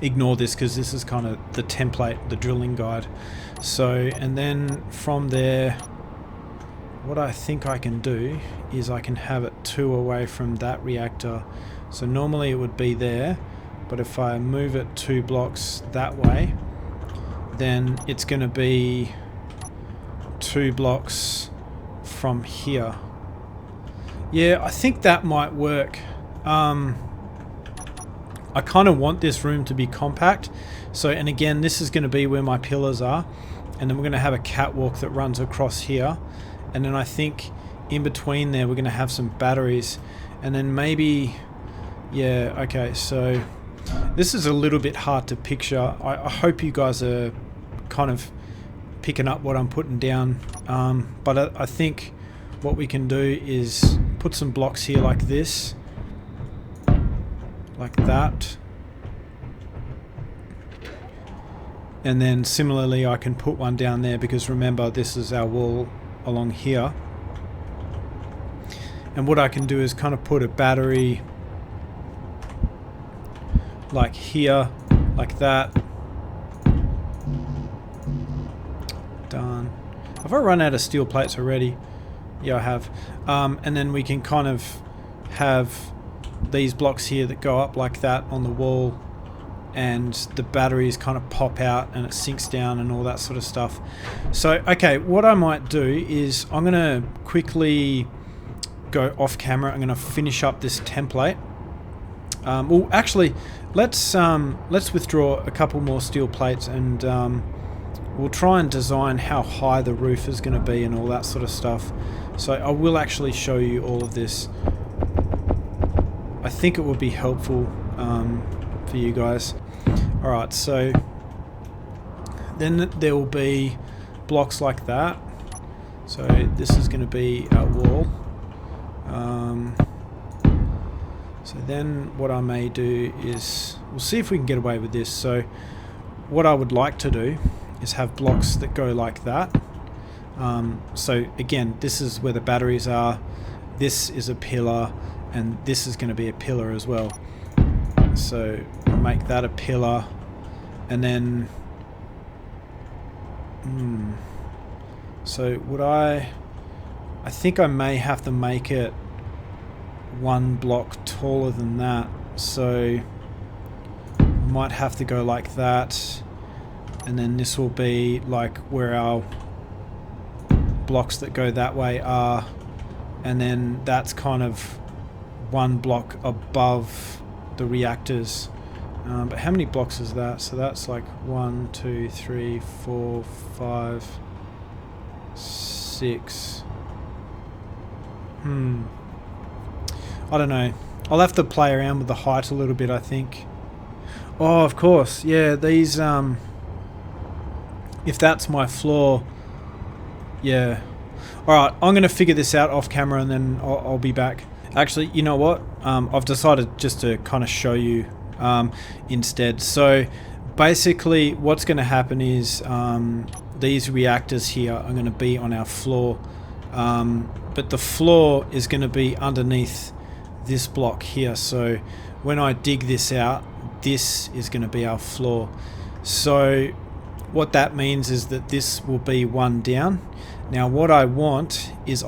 A: Ignore this because this is kind of the template, the drilling guide. So, and then from there, what I think I can do is I can have it 2 away from that reactor. So normally it would be there, but if I move it 2 blocks that way, then it's going to be 2 blocks from here. Yeah, I think that might work. I kind of want this room to be compact. So, and again, this is going to be where my pillars are. And then we're going to have a catwalk that runs across here. And then I think in between there, we're going to have some batteries. And then maybe, yeah, okay, so this is a little bit hard to picture. I hope you guys are kind of picking up what I'm putting down. But I think what we can do is put some blocks here like this. Like that. And then similarly I can put one down there, because remember this is our wall along here. And what I can do is kind of put a battery like here, like that. Done. Have I run out of steel plates already? Yeah, I have. And then we can kind of have these blocks here that go up like that on the wall, and the batteries kind of pop out and it sinks down and all that sort of stuff. So, okay, what I might do is I'm going to quickly go off camera. I'm going to finish up this template. Well, actually, let's withdraw a couple more steel plates, and we'll try and design how high the roof is going to be and all that sort of stuff. So I will actually show you all of this. I think it would be helpful for you guys. Alright, so then there will be blocks like that. So this is going to be our wall. So then what I may do is, we'll see if we can get away with this. So what I would like to do is have blocks that go like that. So again, this is where the batteries are. This is a pillar, and this is going to be a pillar as well. So make that a pillar, and then so would I think I may have to make it 1 block taller than that. So I might have to go like that, and then this will be like where our blocks that go that way are, and then that's kind of 1 block above the reactors. But how many blocks is that? So that's like 1, 2, 3, 4, 5, 6. I don't know. I'll have to play around with the height a little bit, I think. Oh, of course. Yeah, these if that's my floor. Yeah. Alright, I'm going to figure this out off camera, and then I'll be back. Actually, you know what? I've decided just to kind of show you instead. So basically what's going to happen is these reactors here are going to be on our floor, but the floor is going to be underneath this block here. So when I dig this out, this is going to be our floor. So what that means is that this will be 1 down. Now what I want is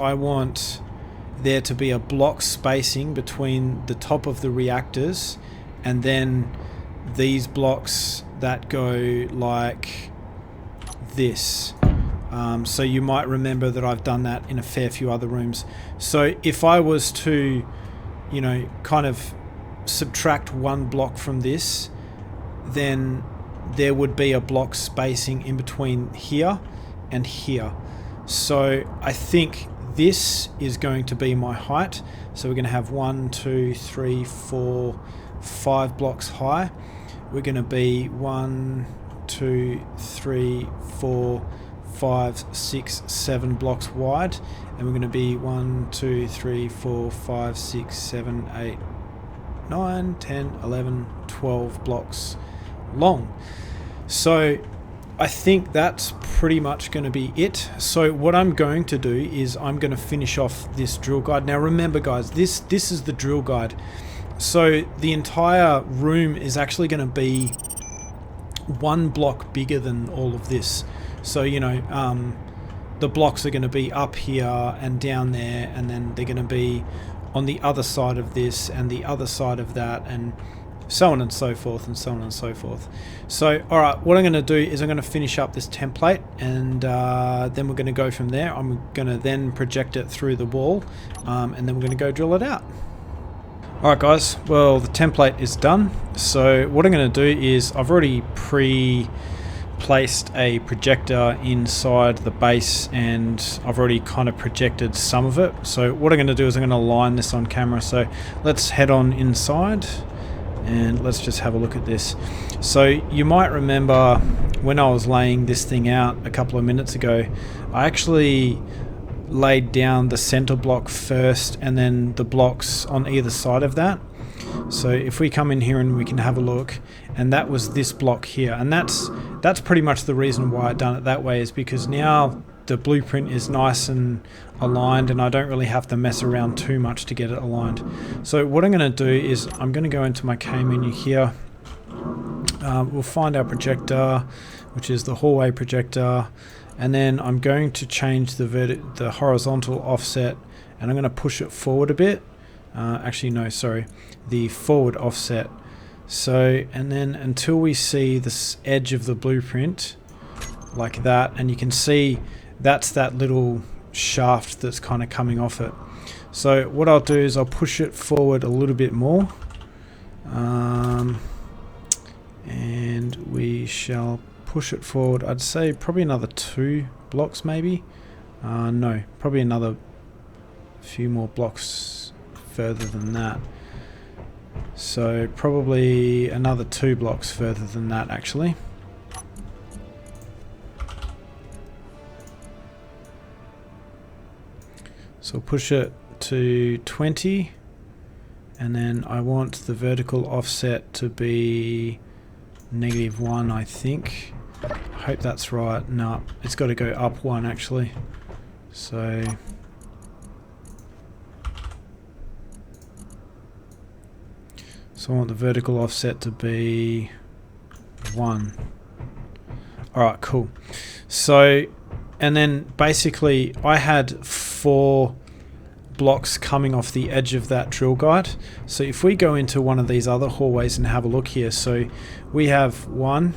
A: there to be a block spacing between the top of the reactors and then these blocks that go like this. So you might remember that I've done that in a fair few other rooms. So if I was to, you know, kind of subtract 1 block from this, then there would be a block spacing in between here and here. So I think this is going to be my height. So we're going to have 1, 2, 3, 4, 5 blocks high. We're going to be 1, 2, 3, 4, 5, 6, 7 blocks wide, and we're going to be 1, 2, 3, 4, 5, 6, 7, 8, 9, 10, 11, 12 blocks long. So I think that's pretty much going to be it. So what I'm going to do is I'm going to finish off this drill guide. Now remember guys, this is the drill guide. So the entire room is actually going to be 1 block bigger than all of this. So you know, the blocks are going to be up here and down there, and then they're going to be on the other side of this and the other side of that, and so on and so forth and so on and so forth. So alright, what I'm going to do is I'm going to finish up this template, and then we're going to go from there. I'm going to then project it through the wall, and then we're going to go drill it out. Alright guys, well the template is done. So what I'm going to do is I've already placed a projector inside the base, and I've already kind of projected some of it. So what I'm going to do is I'm going to line this on camera. So let's head on inside and let's just have a look at this. So you might remember when I was laying this thing out a couple of minutes ago, I actually laid down the center block first and then the blocks on either side of that. So if we come in here and we can have a look, and that was this block here, and that's pretty much the reason why I've done it that way, is because now the blueprint is nice and aligned, and I don't really have to mess around too much to get it aligned. So what I'm going to do is I'm going to go into my K menu here. We'll find our projector, which is the hallway projector, and then I'm going to change the horizontal offset, and I'm going to push it forward a bit. Actually no, sorry, the forward offset. So, and then until we see this edge of the blueprint like that, and you can see that's that little shaft that's kind of coming off it. So what I'll do is I'll push it forward a little bit more, and we shall push it forward, I'd say probably another 2 blocks maybe. No, probably another few more blocks further than that. So probably another 2 blocks further than that actually. So push it to 20, and then I want the vertical offset to be -1, I think. I hope that's right. No, it's got to go up 1 actually. So I want the vertical offset to be 1. Alright, cool. So, and then basically I had 4 blocks coming off the edge of that drill guide. So if we go into one of these other hallways and have a look here, so we have 1,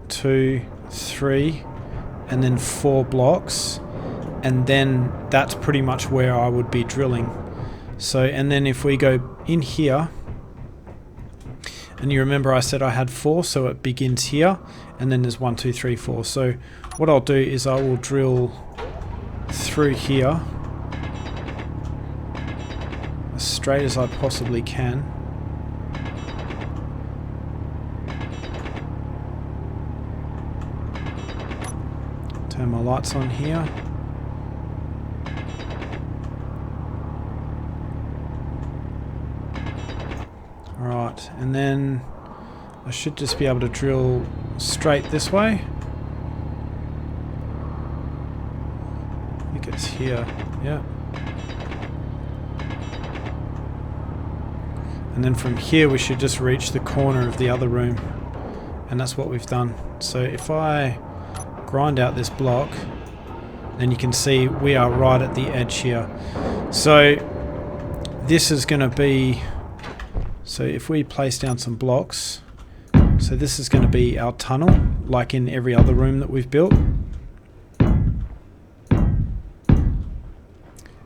A: 2, 3, and then 4 blocks, and then that's pretty much where I would be drilling. So, and then if we go in here, and you remember I said I had 4, so it begins here, and then there's 1, 2, 3, 4. So what I'll do is I will drill through here as straight as I possibly can. Turn my lights on here. Alright, and then I should just be able to drill straight this way. I think it's here, yeah. And then from here we should just reach the corner of the other room, and that's what we've done. So if I grind out this block, then you can see we are right at the edge here. So this is going to be, so if we place down some blocks, so this is going to be our tunnel, like in every other room that we've built.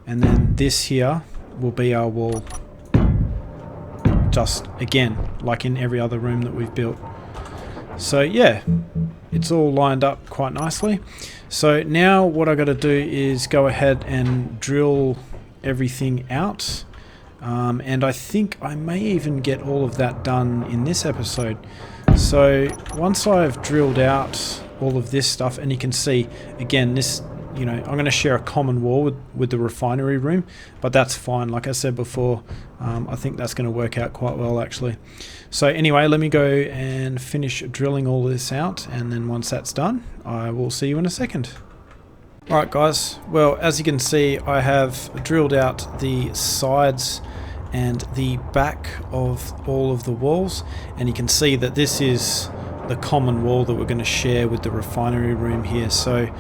A: And then this here will be our wall, just again like in every other room that we've built. So yeah, it's all lined up quite nicely. So now what I got to do is go ahead and drill everything out. And I think I may even get all of that done in this episode. So once I've drilled out all of this stuff, and you can see again this, you know, I'm going to share a common wall with the refinery room, but that's fine. Like I said before, I think that's going to work out quite well actually. So anyway, let me go and finish drilling all this out, and then once that's done, I will see you in a second. Alright guys, well as you can see, I have drilled out the sides and the back of all of the walls, and you can see that this is the common wall that we're going to share with the refinery room here. So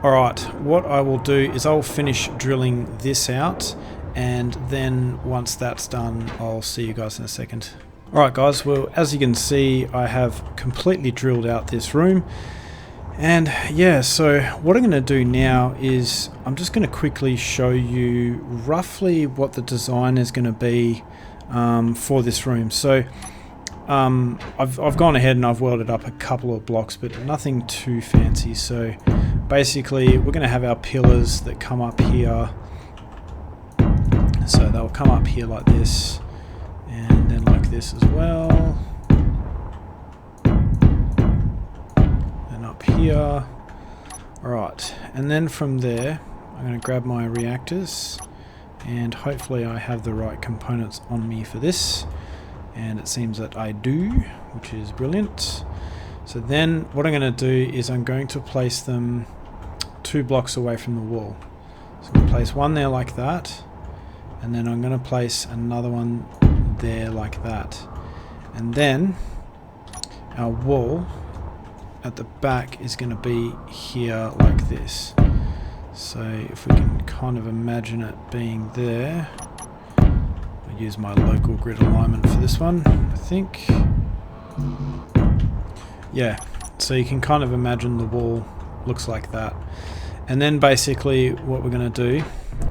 A: alright, what I will do is I'll finish drilling this out, and then once that's done I'll see you guys in a second. Alright guys, well as you can see, I have completely drilled out this room. And yeah, so what I'm going to do now is I'm just going to quickly show you roughly what the design is going to be for this room. So I've gone ahead and I've welded up a couple of blocks, but nothing too fancy. So basically we're going to have our pillars that come up here. So they'll come up here like this, and then like this as well. Here. Alright, and then from there I'm going to grab my reactors, and hopefully I have the right components on me for this, and it seems that I do, which is brilliant. So then what I'm going to do is I'm going to place them 2 blocks away from the wall. So I'm going to place one there like that, and then I'm going to place another one there like that, and then our wall at the back is going to be here like this. So if we can kind of imagine it being there, I'll use my local grid alignment for this one, I think. Yeah, so you can kind of imagine the wall looks like that. And then basically what we're going to do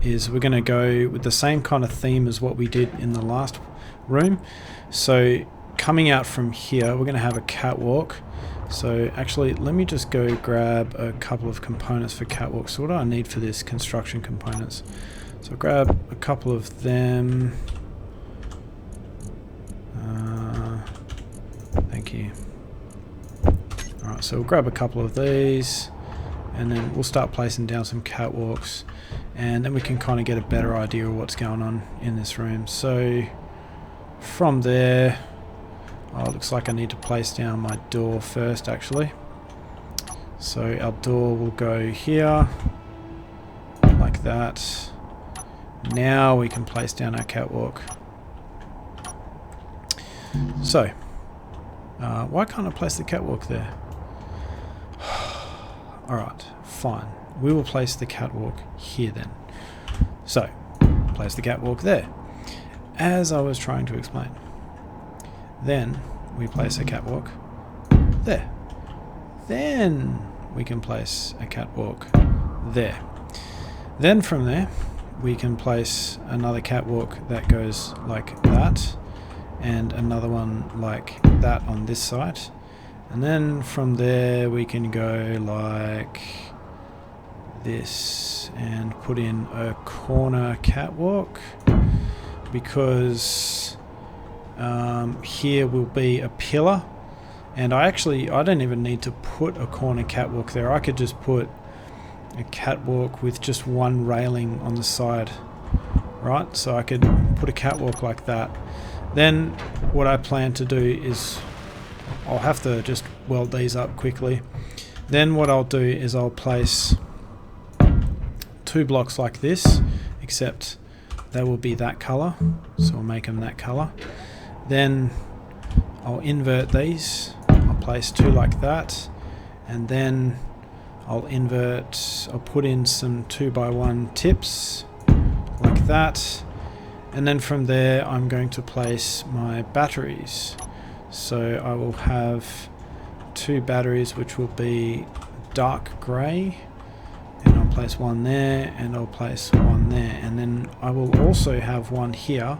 A: is we're going to go with the same kind of theme as what we did in the last room. So coming out from here, we're going to have a catwalk. So actually, let me just go grab a couple of components for catwalk. So what do I need for this? Construction components. So I'll grab a couple of them. Thank you. Alright, so we'll grab a couple of these, and then we'll start placing down some catwalks, and then we can kind of get a better idea of what's going on in this room. So from there, oh, it looks like I need to place down my door first actually. So our door will go here, like that. Now we can place down our catwalk. So, why can't I place the catwalk there? Alright, fine. We will place the catwalk here then. So, place the catwalk there, as I was trying to explain. Then we place a catwalk there. Then we can place a catwalk there. Then from there we can place another catwalk that goes like that, and another one like that on this side. And then from there we can go like this and put in a corner catwalk, because here will be a pillar, and I don't even need to put a corner catwalk there. I could just put a catwalk with just one railing on the side, right? So I could put a catwalk like that. Then what I plan to do is I'll have to just weld these up quickly. Then what I'll do is I'll place 2 blocks like this, except they will be that color, so I'll make them that color. Then I'll invert these, I'll place 2 like that, and then I'll put in some 2x1 tips like that, and then from there I'm going to place my batteries. So I will have 2 batteries which will be dark grey, and I'll place one there, and I'll place one there, and then I will also have one here.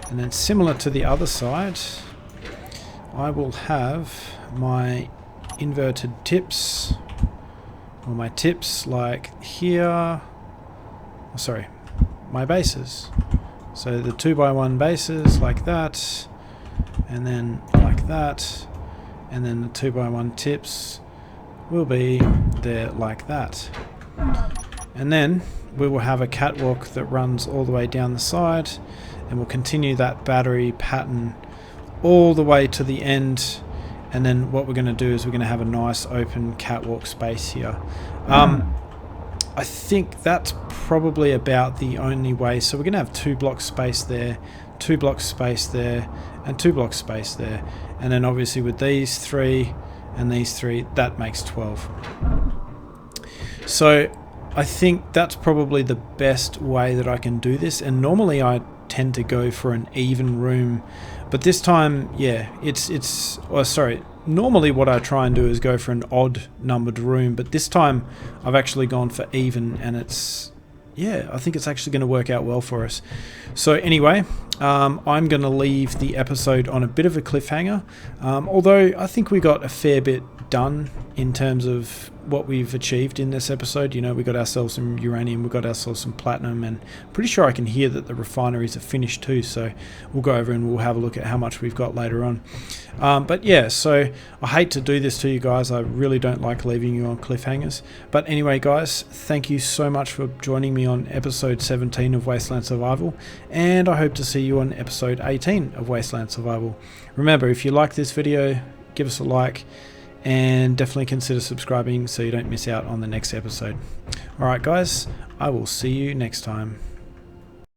A: And then similar to the other side, I will have my inverted tips or my tips like here. Oh, sorry, my bases. So the 2x1 bases like that, and then like that, and then the 2x1 tips will be there like that. And then we will have a catwalk that runs all the way down the side, and we'll continue that battery pattern all the way to the end. And then what we're going to do is we're going to have a nice open catwalk space here. I think that's probably about the only way. So we're going to have 2 blocks space there, 2 blocks space there, and 2 blocks space there. And then obviously with these 3 and these 3, that makes 12. So I think that's probably the best way that I can do this. And normally I tend to go for an even room, but this time, yeah, normally what I try and do is go for an odd numbered room, but this time I've actually gone for even, and I think it's actually going to work out well for us. So anyway, I'm going to leave the episode on a bit of a cliffhanger, although I think we got a fair bit done in terms of what we've achieved in this episode. You know, we got ourselves some uranium, we got ourselves some platinum, and pretty sure I can hear that the refineries are finished too, so we'll go over and we'll have a look at how much we've got later on. But yeah, so I hate to do this to you guys. I really don't like leaving you on cliffhangers. But anyway, guys, thank you so much for joining me on episode 17 of Wasteland Survival, and I hope to see you on episode 18 of Wasteland Survival. Remember, if you like this video, give us a like, and definitely consider subscribing so you don't miss out on the next episode. Alright guys, I will see you next time.